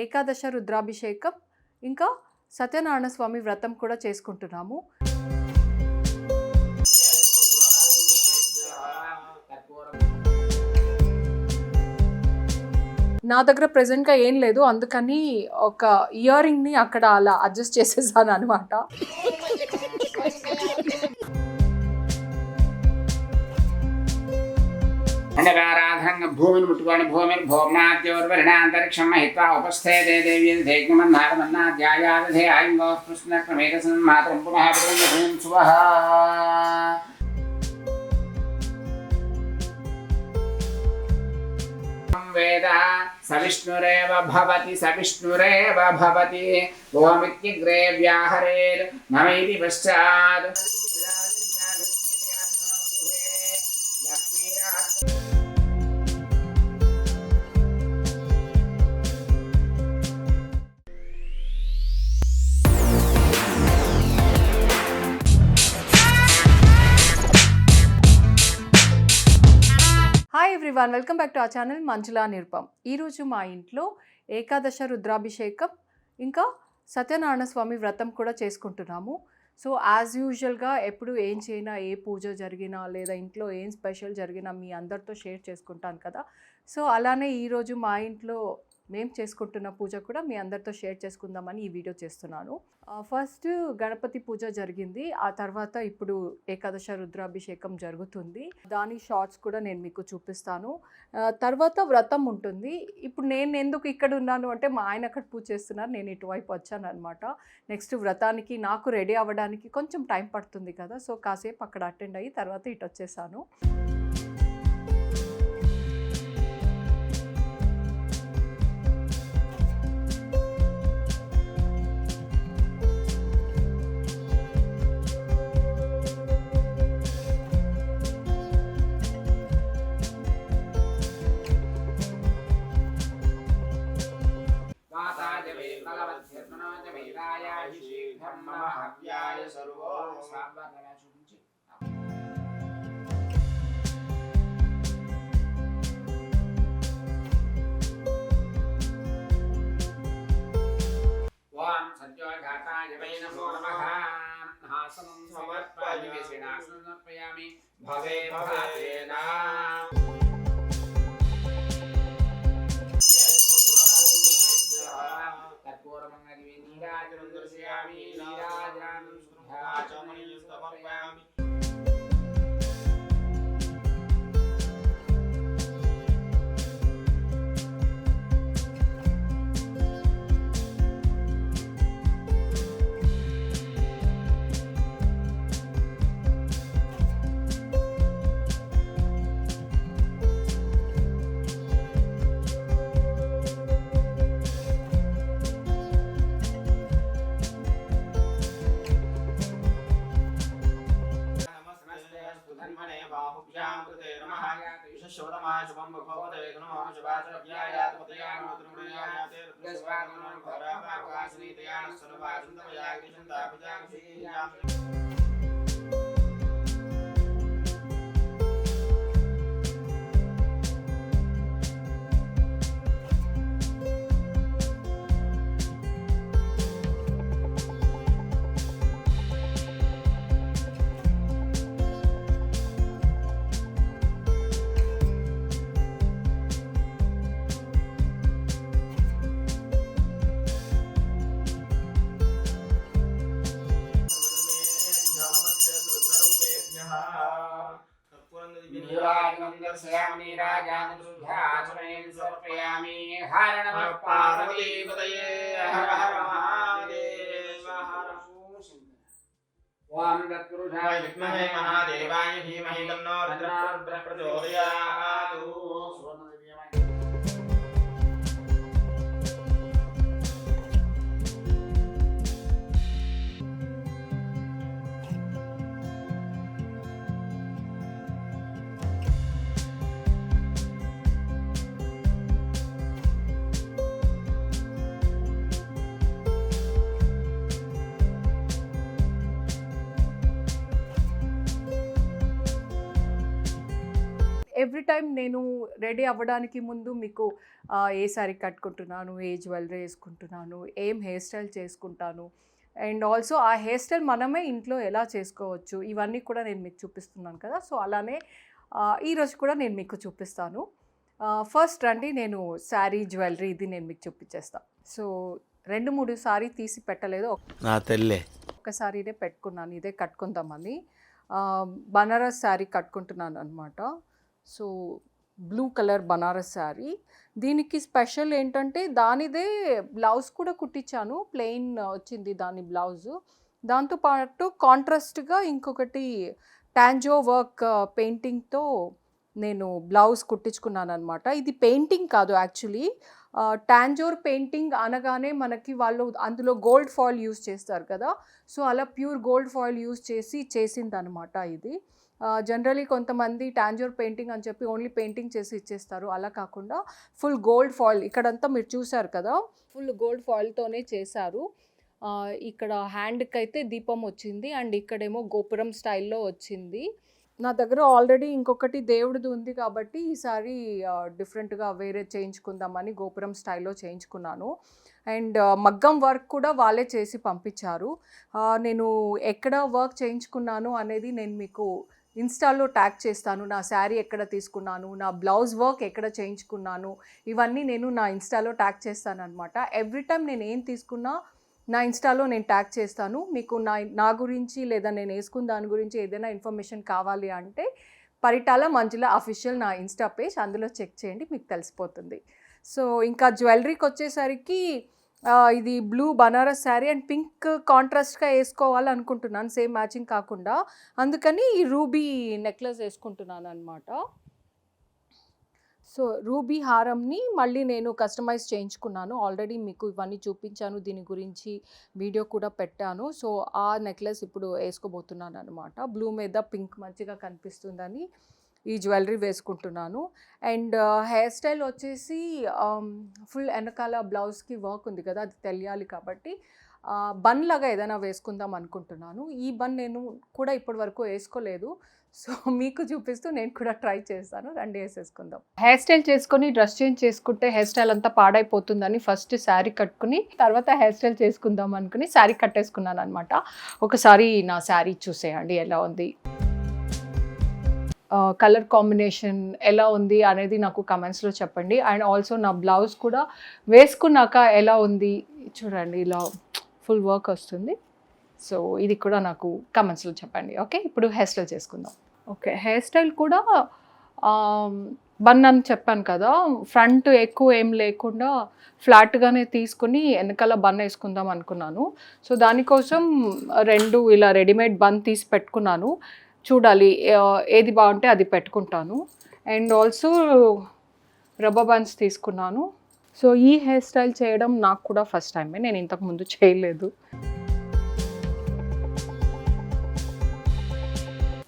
ఏకాదశ రుద్రాభిషేకం ఇంకా సత్యనారాయణ స్వామి వ్రతం కూడా చేసుకుంటున్నాము. నా దగ్గర ప్రెజెంట్గా ఏం లేదు, అందుకని ఒక ఇయర్ రింగ్ని అక్కడ అలా అడ్జస్ట్ చేసేసాను అనమాట. భూమిని ముట్టుకొని భూమిని భోమ్నాద్యోర్వరిణాంతరిక్షం మహిత్వా ఉపస్థే దేవీ దేగ్మన్నాదమన్నాధ్యాయాదే ఆయుంగో కృష్ణక్రమేకసన్ మాతరం పునః భూమి శుభః. వేద సవిష్ణురేవ భవతి సవిష్ణురేవ భవతి ఓమిత్యగ్రే వ్యాహరేర్ నమైతి పశ్చాత్. Hi everyone, welcome back to our channel Manjula Nirupam. ఈరోజు మా ఇంట్లో ఏకాదశ రుద్రాభిషేకం ఇంకా సత్యనారాయణ స్వామి వ్రతం కూడా చేసుకుంటున్నాము. సో యాజ్ యూజువల్గా ఎప్పుడు ఏం చేయినా, ఏ పూజ జరిగినా లేదా ఇంట్లో ఏం స్పెషల్ జరిగినా మీ అందరితో షేర్ చేసుకుంటాను కదా. సో అలానే ఈరోజు మా ఇంట్లో మేము చేసుకుంటున్న పూజ కూడా మీ అందరితో షేర్ చేసుకుందామని ఈ వీడియో చేస్తున్నాను. ఫస్ట్ గణపతి పూజ జరిగింది, ఆ తర్వాత ఇప్పుడు ఏకాదశ రుద్రాభిషేకం జరుగుతుంది. దాని షార్ట్స్ కూడా నేను మీకు చూపిస్తాను. తర్వాత వ్రతం ఉంటుంది. ఇప్పుడు నేను ఎందుకు ఇక్కడ ఉన్నాను అంటే మా ఆయన అక్కడ పూజ చేస్తున్నారు, నేను ఇటువైపు వచ్చాను అనమాట. నెక్స్ట్ వ్రతానికి నాకు రెడీ అవ్వడానికి కొంచెం టైం పడుతుంది కదా, సో కాసేపు అక్కడ అటెండ్ అయ్యి తర్వాత ఇటు వచ్చేసాను. ఓం సత్యోఘాతాయ వై నమో నమః. హాసనం సమర్పయామి విశేషాసనం సమర్పయామి భవే భవేనా. కర్పూరమంగళి నీరాజనం దర్శయామి నీరాజనం శుద్ధాచమని సమర్పయామి. శుభం భగవతే నమో శుభాచరవ్యాయాత పతయానో త్రిగుణయాతే రుద్రస్వాగమో భరాపాకాశనీతయాన సర్వాజంతమయాగ్నిశంతాపజాగశీయాం. నీరాజనం శుద్ధాచమని సమర్పయామి. హర నమః పార్వతీపతయే హర హర మహాదేవ హర. ఓం తత్పురుషాయ విద్మహే మహాదేవాయ ధీమహి తన్నో రుద్రః ప్రచోదయాత్. ఎవ్రీ టైం నేను రెడీ అవ్వడానికి ముందు మీకు ఏ శారీ కట్టుకుంటున్నాను, ఏ జ్యువెలరీ వేసుకుంటున్నాను, ఏం హెయిర్ స్టైల్ చేసుకుంటాను, అండ్ ఆల్సో ఆ హెయిర్ స్టైల్ మనమే ఇంట్లో ఎలా చేసుకోవచ్చు, ఇవన్నీ కూడా నేను మీకు చూపిస్తున్నాను కదా. సో అలానే ఈరోజు కూడా నేను మీకు చూపిస్తాను. ఫస్ట్ రండి, నేను శారీ జ్యువెలరీ ఇది నేను మీకు చూపించేస్తాను. సో 2-3 సారీ తీసి పెట్టలేదు, నా తెల్లే ఒక్క సారీనే పెట్టుకున్నాను, ఇదే కట్టుకుందామని. బనారస్ శారీ కట్టుకుంటున్నాను అనమాట. So blue colour Banaras sari. దీనికి స్పెషల్ ఏంటంటే దానిదే బ్లౌజ్ కూడా కుట్టించాను, ప్లెయిన్ వచ్చింది దాని బ్లౌజు. దాంతోపాటు కాంట్రాస్ట్గా ఇంకొకటి టాంజో వర్క్ పెయింటింగ్తో నేను బ్లౌజ్ కుట్టించుకున్నాను అనమాట. ఇది పెయింటింగ్ కాదు యాక్చువల్లీ. టాంజోర్ పెయింటింగ్ అనగానే మనకి వాళ్ళు అందులో గోల్డ్ ఫాయిల్ యూజ్ చేస్తారు కదా. సో అలా ప్యూర్ గోల్డ్ ఫాయిల్ యూజ్ చేసి చేసిందనమాట ఇది. జనరలీ కొంతమంది టాంజోర్ పెయింటింగ్ అని చెప్పి ఓన్లీ పెయింటింగ్ చేసి ఇచ్చేస్తారు. అలా కాకుండా ఫుల్ గోల్డ్ ఫాయిల్, ఇక్కడంతా మీరు చూసారు కదా, ఫుల్ గోల్డ్ ఫాయిల్తోనే చేశారు. ఇక్కడ హ్యాండ్కి అయితే దీపం వచ్చింది, అండ్ ఇక్కడేమో గోపురం స్టైల్లో వచ్చింది. నా దగ్గర ఆల్రెడీ ఇంకొకటి దేవుడిది ఉంది కాబట్టి ఈసారి డిఫరెంట్గా వేరే చేయించుకుందామని గోపురం స్టైల్లో చేయించుకున్నాను. అండ్ మగ్గం వర్క్ కూడా వాళ్ళే చేసి పంపించారు. నేను ఎక్కడ వర్క్ చేయించుకున్నాను అనేది నేను మీకు ఇన్స్టాలో ట్యాగ్ చేస్తాను. నా శారీ ఎక్కడ తీసుకున్నాను, నా బ్లౌజ్ వర్క్ ఎక్కడ చేయించుకున్నాను, ఇవన్నీ నేను నా ఇన్స్టాలో ట్యాగ్ చేస్తాను అనమాట. ఎవ్రీ టైం నేను ఏం తీసుకున్నా నా ఇన్స్టాలో నేను ట్యాగ్ చేస్తాను. మీకు నా గురించి లేదా నేను వేసుకున్న దాని గురించి ఏదైనా ఇన్ఫర్మేషన్ కావాలి అంటే పరిటాల మంజుల అఫీషియల్ నా ఇన్స్టా పేజ్, అందులో చెక్ చేయండి, మీకు తెలిసిపోతుంది. సో ఇంకా జ్యువెలరీకి వచ్చేసరికి ఇది blue Banaras sari and pink కాంట్రాస్ట్గా వేసుకోవాలనుకుంటున్నాను, సేమ్ మ్యాచింగ్ కాకుండా. అందుకని ఈ రూబీ నెక్లెస్ వేసుకుంటున్నాను అనమాట. సో రూబీ హారంని మళ్ళీ నేను కస్టమైజ్ చేయించుకున్నాను. ఆల్రెడీ మీకు ఇవన్నీ చూపించాను, దీని గురించి వీడియో కూడా పెట్టాను. సో ఆ నెక్లెస్ ఇప్పుడు వేసుకోబోతున్నాను అనమాట. బ్లూ మీద పింక్ మంచిగా కనిపిస్తుందని ఈ జ్యువెలరీ వేసుకుంటున్నాను. అండ్ హెయిర్ స్టైల్ వచ్చేసి ఫుల్ వెనకాల బ్లౌజ్కి వర్క్ ఉంది కదా, అది తెలియాలి కాబట్టి బన్ లాగా ఏదైనా వేసుకుందాం అనుకుంటున్నాను. ఈ బన్ నేను కూడా ఇప్పటి వరకు వేసుకోలేదు, సో మీకు చూపిస్తూ నేను కూడా ట్రై చేస్తాను. రండి వేసేసుకుందాం. హెయిర్ స్టైల్ చేసుకొని డ్రెస్ చేంజ్ చేసుకుంటే హెయిర్ స్టైల్ అంతా పాడైపోతుందని ఫస్ట్ శారీ కట్టుకుని తర్వాత హెయిర్ స్టైల్ చేసుకుందాం అనుకుని శారీ కట్టేసుకున్నాను అనమాట. ఒకసారి నా శారీ చూసేయండి ఎలా ఉంది, కలర్ కాంబినేషన్ ఎలా ఉంది అనేది నాకు కమెంట్స్లో చెప్పండి. అండ్ ఆల్సో నా బ్లౌజ్ కూడా వేసుకున్నాక ఎలా ఉంది చూడండి, ఇలా ఫుల్ వర్క్ వస్తుంది. సో ఇది కూడా నాకు కమెంట్స్లో చెప్పండి. ఓకే, ఇప్పుడు హెయిర్ స్టైల్ చేసుకుందాం. ఓకే, హెయిర్ స్టైల్ కూడా బన్ అని చెప్పాను కదా, ఫ్రంట్ ఎక్కువ ఏం లేకుండా ఫ్లాట్గానే తీసుకుని వెనకాల బన్ వేసుకుందాం అనుకున్నాను. సో దానికోసం 2 ఇలా రెడీమేడ్ బన్ తీసి పెట్టుకున్నాను. చూడాలి ఏది బాగుంటే అది పెట్టుకుంటాను. అండ్ ఆల్సో రబ్బర్ బ్యాండ్స్ తీసుకున్నాను. సో ఈ హెయిర్ స్టైల్ చేయడం నాకు కూడా ఫస్ట్ టైమే, నేను ఇంతకుముందు చేయలేదు.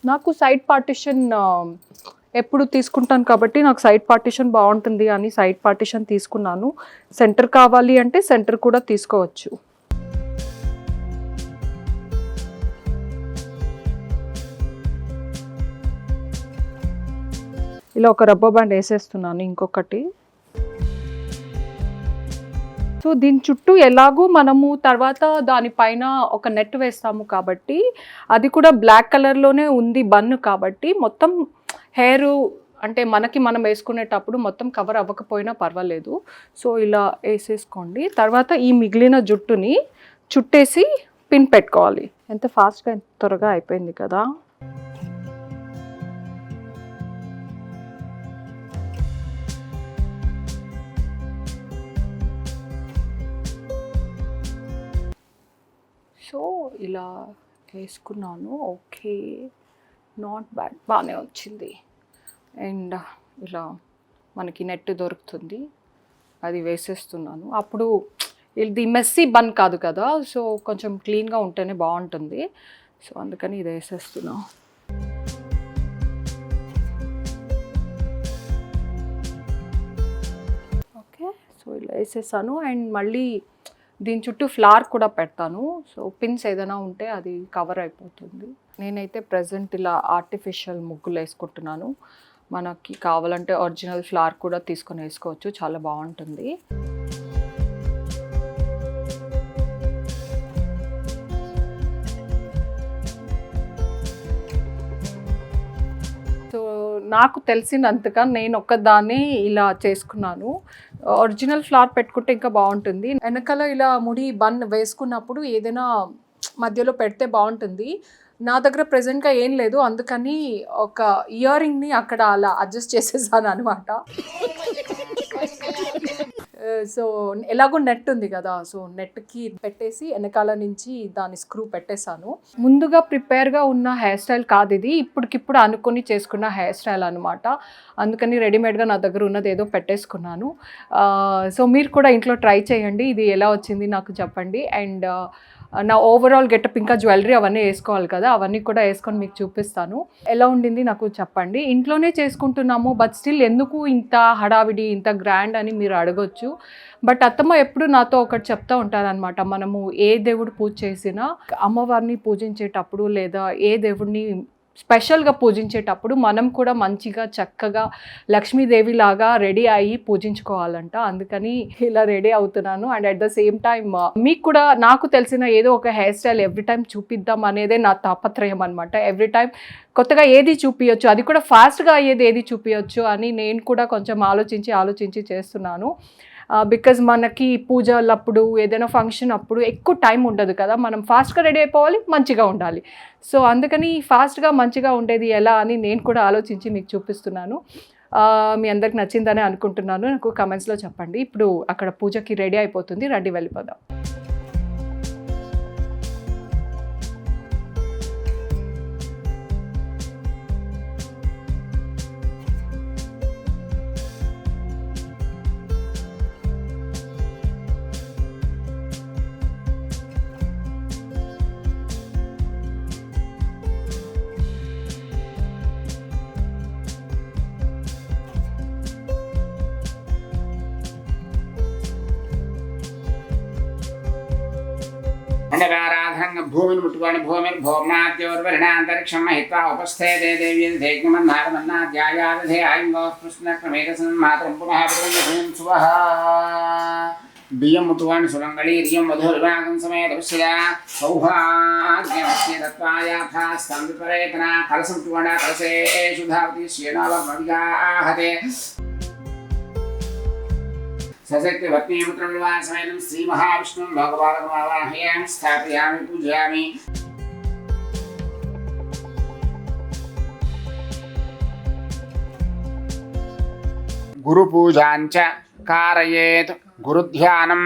నాకు సైడ్ పార్టిషన్ ఎప్పుడు తీసుకుంటాను కాబట్టి నాకు సైడ్ పార్టిషన్ బాగుంటుంది అని సైడ్ పార్టిషన్ తీసుకున్నాను. సెంటర్ కావాలి అంటే సెంటర్ కూడా తీసుకోవచ్చు. ఇలా ఒక రబ్బర్ బ్యాండ్ వేసేస్తున్నాను ఇంకొకటి. సో దీని చుట్టూ ఎలాగూ మనము తర్వాత దానిపైన ఒక నెట్ వేస్తాము కాబట్టి అది కూడా బ్లాక్ కలర్లోనే ఉంది బన్ కాబట్టి మొత్తం హెయిర్ అంటే మనం వేసుకునేటప్పుడు మొత్తం కవర్ అవ్వకపోయినా పర్వాలేదు. సో ఇలా వేసేసుకోండి. తర్వాత ఈ మిగిలిన జుట్టుని చుట్టేసి పిన్ పెట్టుకోవాలి. ఎంత ఫాస్ట్గా ఎంత త్వరగా అయిపోయింది కదా. సో ఇలా వేసుకున్నాను. ఓకే, నాట్ బ్యాడ్, బాగానే వచ్చింది. అండ్ ఇలా మనకి నెట్ దొరుకుతుంది, అది వేసేస్తున్నాను. అప్పుడు ఇది మెస్సీ బన్ కాదు కదా, సో కొంచెం క్లీన్గా ఉంటేనే బాగుంటుంది. సో అందుకని ఇది వేసేస్తున్నా. ఓకే, సో ఇలా వేసేసాను. అండ్ మళ్ళీ దీని చుట్టూ ఫ్లవర్ కూడా పెడతాను. సో పిన్స్ ఏదైనా ఉంటే అది కవర్ అయిపోతుంది. నేనైతే ప్రజెంట్ ఇలా ఆర్టిఫిషియల్ ముగ్గులు వేసుకుంటున్నాను. మనకి కావాలంటే ఒరిజినల్ ఫ్లవర్ కూడా తీసుకొని వేసుకోవచ్చు, చాలా బాగుంటుంది. సో నాకు తెలిసినంతగా నేను ఒక్కదాన్ని ఇలా చేసుకున్నాను. ఒరిజినల్ ఫ్లవర్ పెట్టుకుంటే ఇంకా బాగుంటుంది. వెనకాల ఇలా ముడి బన్ వేసుకున్నప్పుడు ఏదైనా మధ్యలో పెడితే బాగుంటుంది. నా దగ్గర ప్రెజెంట్గా ఏం లేదు, అందుకని ఒక ఇయర్ రింగ్ని అక్కడ అలా అడ్జస్ట్ చేసేసాను అనమాట. సో ఎలాగో నెట్ ఉంది కదా, సో నెట్కి పెట్టేసి వెనకాల నుంచి దాని స్క్రూ పెట్టేశాను. ముందుగా ప్రిపేర్గా ఉన్న హెయిర్ స్టైల్ కాదు ఇది, ఇప్పటికిప్పుడు అనుకుని చేసుకున్న హెయిర్ స్టైల్ అనమాట. అందుకని రెడీమేడ్గా నా దగ్గర ఉన్నది ఏదో పెట్టేసుకున్నాను. సో మీరు కూడా ఇంట్లో ట్రై చేయండి, ఇది ఎలా వచ్చింది నాకు చెప్పండి. అండ్ నా ఓవరాల్ గెటప్ ఇంకా జ్యువెలరీ అవన్నీ వేసుకోవాలి కదా, అవన్నీ కూడా వేసుకొని మీకు చూపిస్తాను. ఎలా ఉండింది నాకు చెప్పండి. ఇంట్లోనే చేసుకుంటున్నాము, బట్ స్టిల్ ఎందుకు ఇంత హడావిడి, ఇంత గ్రాండ్ అని మీరు అడగొచ్చు. బట్ అత్తమ్మ ఎప్పుడు నాతో ఒకటి చెప్తూ ఉంటారనమాట, మనము ఏ దేవుడు పూజ చేసినా అమ్మవారిని పూజించేటప్పుడు లేదా ఏ దేవుడిని స్పెషల్గా పూజించేటప్పుడు మనం కూడా మంచిగా చక్కగా లక్ష్మీదేవి లాగా రెడీ అయ్యి పూజించుకోవాలంట. అందుకని ఇలా రెడీ అవుతున్నాను. And at the same time మీకు కూడా నాకు తెలిసిన ఏదో ఒక హెయిర్ స్టైల్ ఎవ్రీ టైం చూపిద్దాం అనేదే నా తాపత్రయం అనమాట. ఎవ్రీ టైం కొత్తగా ఏది చూపించచ్చు, అది కూడా ఫాస్ట్గా అయ్యేది ఏది చూపించచ్చు అని నేను కూడా కొంచెం ఆలోచించి చేస్తున్నాను. బికాజ్ మనకి పూజలప్పుడు ఏదైనా ఫంక్షన్ అప్పుడు ఎక్కువ టైం ఉండదు కదా, మనం ఫాస్ట్గా రెడీ అయిపోవాలి, మంచిగా ఉండాలి. సో అందుకని ఫాస్ట్గా మంచిగా ఉండేది ఎలా అని నేను కూడా ఆలోచించి మీకు చూపిస్తున్నాను. మీ అందరికి నచ్చిందని అనుకుంటున్నాను. నాకు కమెంట్స్లో చెప్పండి. ఇప్పుడు అక్కడ పూజకి రెడీ అయిపోతుంది, రండి వెళ్ళిపోదాం. అండకారాధనంగా భూమిని ముట్టుకొని భూమిర్భోమ్నాద్యోర్వరిణాంతరిక్షం మహిత్వా ఉపస్థేదే దేవీ ధైగ్యమన్నారమన్నాధ్యాయాదే ఆయుంగో కృష్ణక్రమేకసం మాత్రం పునః భూమి శుభః. బియ్యం ముట్టుకొని సుమంగళీర్యం వధూర్వాగం సమేతపశ్యా సౌభాగ్యమస్య తత్వాయాథాస్తం విపరేతన. కలసం ముట్టుకొండ కలసేషు ధావతి శ్రీనావమవిగాహతే. సశక్తి భక్తిపుత్రం నివాసమేనం శ్రీ మహావిష్ణుం లోకపాలకమావాహయామి స్థాపయామి పూజయామి. గురు పూజాంచ కారయేత్. గురుధ్యానం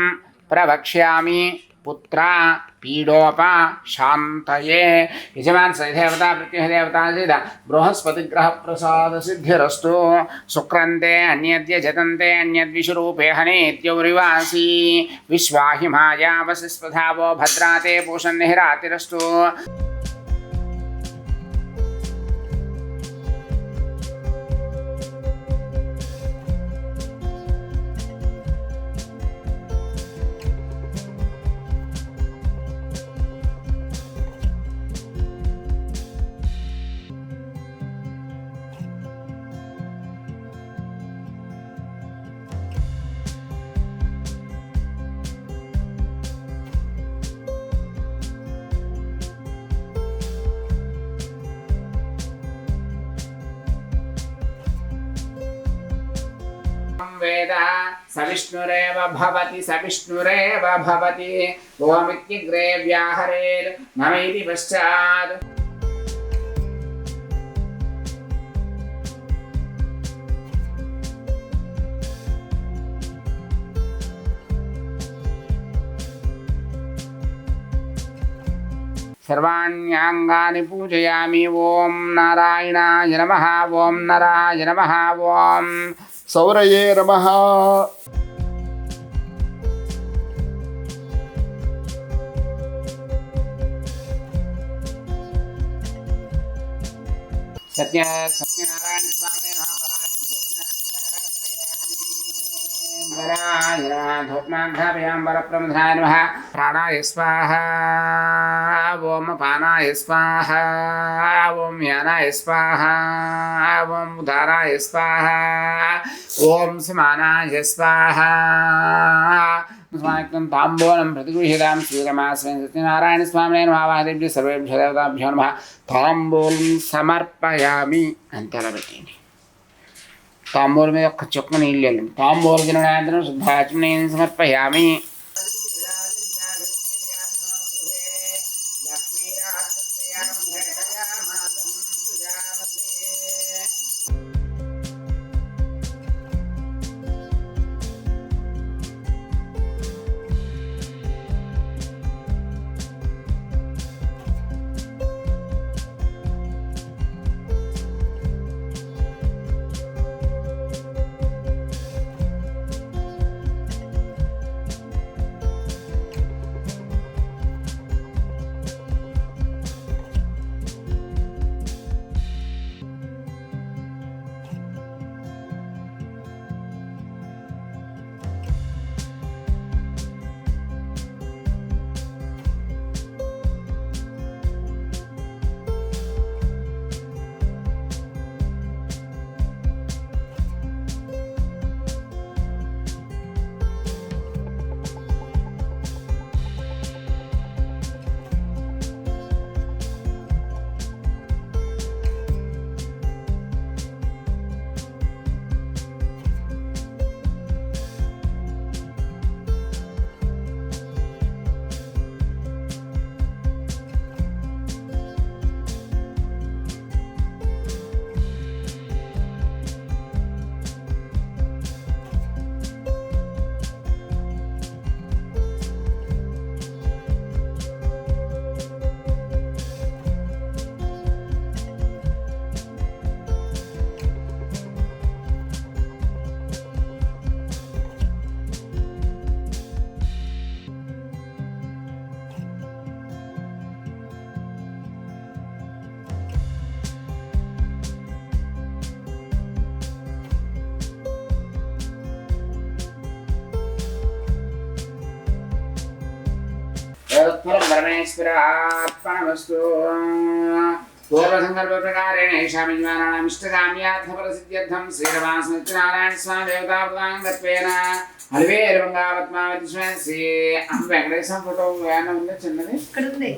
ప్రవక్ష్యామి. పుత్ర పీడోపశాంతయే. యజమాన్ సదేవత ప్రత్యహదేవతా సిద్ధ బృహస్పతిగ్రహ ప్రసాద సిద్ధిరస్తు. శుక్రంతే అన్యద్య జతంతే అన్యద్విషురూపే హనేత్యౌరివాసి. విశ్వాహిమాయావసిస్పధావో భద్రాతే పూషన్నిహిరాతిరస్తు. వేద సవిష్ణురేవ భవతి సవిష్ణురేవ భవతి. ఓమిత్యగ్రే వ్యాహరేర్ నమైతి పశ్చాత్. సర్వాణ్యాంగాని పూజయామి. ఓం నారాయణాయ నమః. ఓం నరాయ నమః. ఓం సౌరయే నమః. సత్యనారాయణ స్వామి మహాపరాయణ ईश्वराय नमः धूपमाघ्राभ्याम्बरप्रमथनाय नमः प्राणाय स्वाहा ओम अपानाय स्वाहा ओम यानाय स्वाहा ओम उदाराय स्वाहा ओम समानाय स्वाहा स्वामित्वं ताम्बूलं प्रतिगृह्यतां श्रीरमास्मै सत्यनारायण स्वामिने नमः वादेभ्यः सर्वेभ्यः देवताभ्यो नमः ताम्बूलं समर्पयामि अंतरबेटेनि तांबूल में ఒక్క చుక్క నీళ్ళు వెళ్ళింది తాంబూల దినానంతరం శుద్ధాచమనీయం సమర్పయామి परमेश्वरात्मनमस्तु पूर्वसंकल्पप्रकारेण येषां यजमानानाम् इष्टकाम्यार्थफलसिद्ध्यर्थं श्रीरमासत्यनारायण स्वामी देवतावृताङ्गत्वेन हल्वेरुङ्गावत्मावति శ్రీ వెంకటేశ్వర ఫోటో ఏమైనా ఉందా చిన్నది ఇక్కడ ఉంది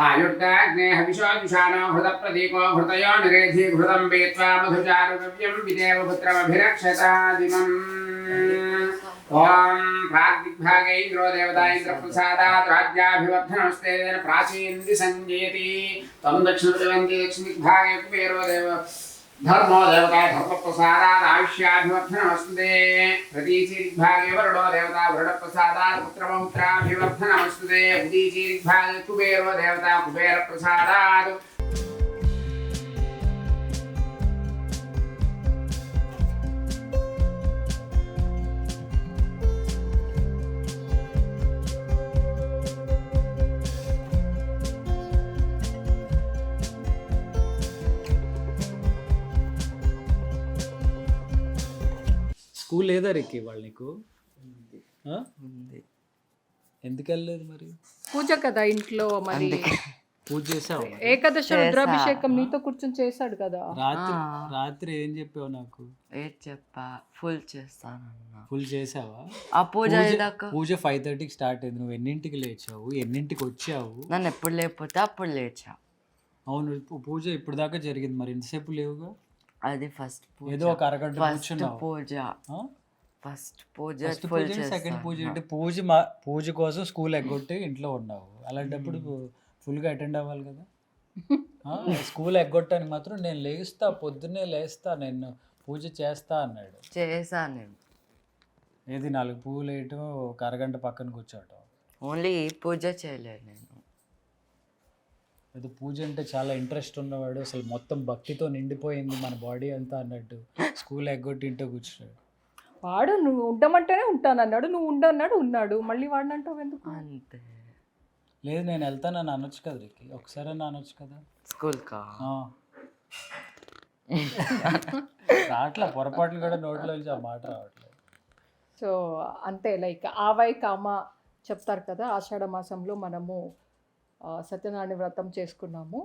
आयुर्दाग्ने हविषोजुषाणो हृतप्रदीपो हृतयो निरेधि घृतं पीत्वा मधुचारुगव्यं विदेव पुत्रमभिरक्षतादिमम् ॐ प्राग्दिग्भागे इन्द्रो देवता इन्द्रप्रसादात् राज्याभिवर्धनमस्ते तेन प्राचीन्ति सञ्जेति तं दक्षिणदिवन्ति दक्षिणदिग्भागे कुबेरो देव धर्मो देवता धर्मप्रसादात् आयुष्याभिवर्धनमस्तुते प्रतीचीदिग्भागे वरुणो देवता वरुणप्रसादात् पुत्रपौत्राभिवर्धनमस्तुते उदीचीदिग्भागे कुबेरो देवता कुबेरप्रसादात् స్కూల్ లేదా రిక్కి వాళ్ళు నీకు ఎందుకు వెళ్ళలేదు మరి పూజ కదా ఇంట్లో మరి పూజ చేసావు ఏకాదశ రుద్రాభిషేకం నీతో కూర్చొని చేశాడు కదా రాత్రి ఏం చెప్పావు నాకు చెప్పా ఫుల్ చేస్తానన్నా ఫుల్ చేసావా ఆ పూజ పూజ 5:30కి స్టార్ట్ అయింది నువ్వు ఎన్నింటికి లేచావు ఎన్నింటికి వచ్చావు నన్ను ఎప్పుడు లేకపోతే అప్పుడు లేచా అవును పూజ ఇప్పుడు దాకా జరిగింది మరి ఎంతసేపు లేవుగా అది ఫస్ట్ ఏదో ఒక అరగంట ఫస్ట్ కూర్చున్నావు పూజ ఆ? ఫస్ట్ పూజ ఫస్ట్ ఫుల్ పూజ సెకండ్ పూజ చేస్తాను అంటే పూజ కోసం స్కూల్ ఎగ్గొట్టి ఇంట్లో ఉన్నావు అలాంటప్పుడు ఫుల్గా అటెండ్ అవ్వాలి కదా స్కూల్ ఎగ్గొట్టడానికి మాత్రం నేను లేస్తా పొద్దున్నే లేస్తా నేను పూజ చేస్తా అన్నాడు. చేశాను నేను ఏది 4 పువ్వులు వేయటం ఒక అరగంట పక్కన కూర్చోవటం. ఓన్లీ పూజ చేయలేదు నేను. అది పూజ అంటే చాలా ఇంట్రెస్ట్ ఉన్నవాడు అసలు మొత్తం భక్తితో నిండిపోయింది మన బాడీ అంతా అన్నట్టు స్కూల్ ఎగ్గొట్టి ఇంట్లో కూర్చున్నాడు. వాడు నువ్వు ఉండమంటేనే ఉంటానన్నాడు, నువ్వు ఉండన్నాడు ఉన్నాడు, మళ్ళీ వాడినంటావు ఎందుకు? అంతే. లేదు నేను వెళ్తానని అనొచ్చు కదా రికి, ఒకసారి అనొచ్చు కదా. స్కూల్కా రావట్లే, పొరపాట్లు కూడా నోట్లో నుంచి ఆ మాట రావట్లేదు. సో అంతే, లైక్ ఆవై కామ చెప్తారు కదా, ఆషాఢ మాసంలో మనము సత్యనారాయణ వ్రతం చేసుకున్నాము.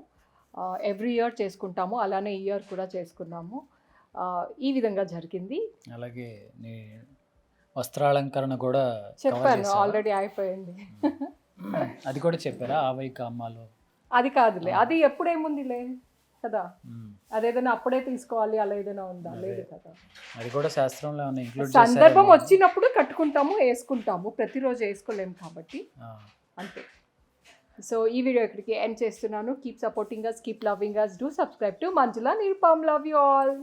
ఎవ్రీ ఇయర్ చేసుకుంటాము, అలానే ఈ ఇయర్ కూడా చేసుకున్నాము. ఈ విధంగా జరిగింది. అలాగే నీ వస్త్రాలంకరణ కూడా చెప్పాను, ఆల్రెడీ అయిపోయింది. అది కూడా చెప్పారా ఆవైక అమ్మాలో? అది కాదులే, అది ఎప్పుడేముందిలే కదా, అదేదైనా అప్పుడే తీసుకోవాలి అలా ఏదైనా ఉందా? లేదు కదా. అది కూడా శాస్త్రంలో ఏమైనా ఇంక్లూడ్ సందర్భం వచ్చినప్పుడు కట్టుకుంటాము, వేసుకుంటాము, ప్రతిరోజు వేసుకోలేము కాబట్టి అంతే. సో ఈ వీడియో ఇక్కడికి ఎండ్ చేస్తున్నాను. Keep supporting us, keep loving us, do subscribe to Manjula Nirupam. Love you all.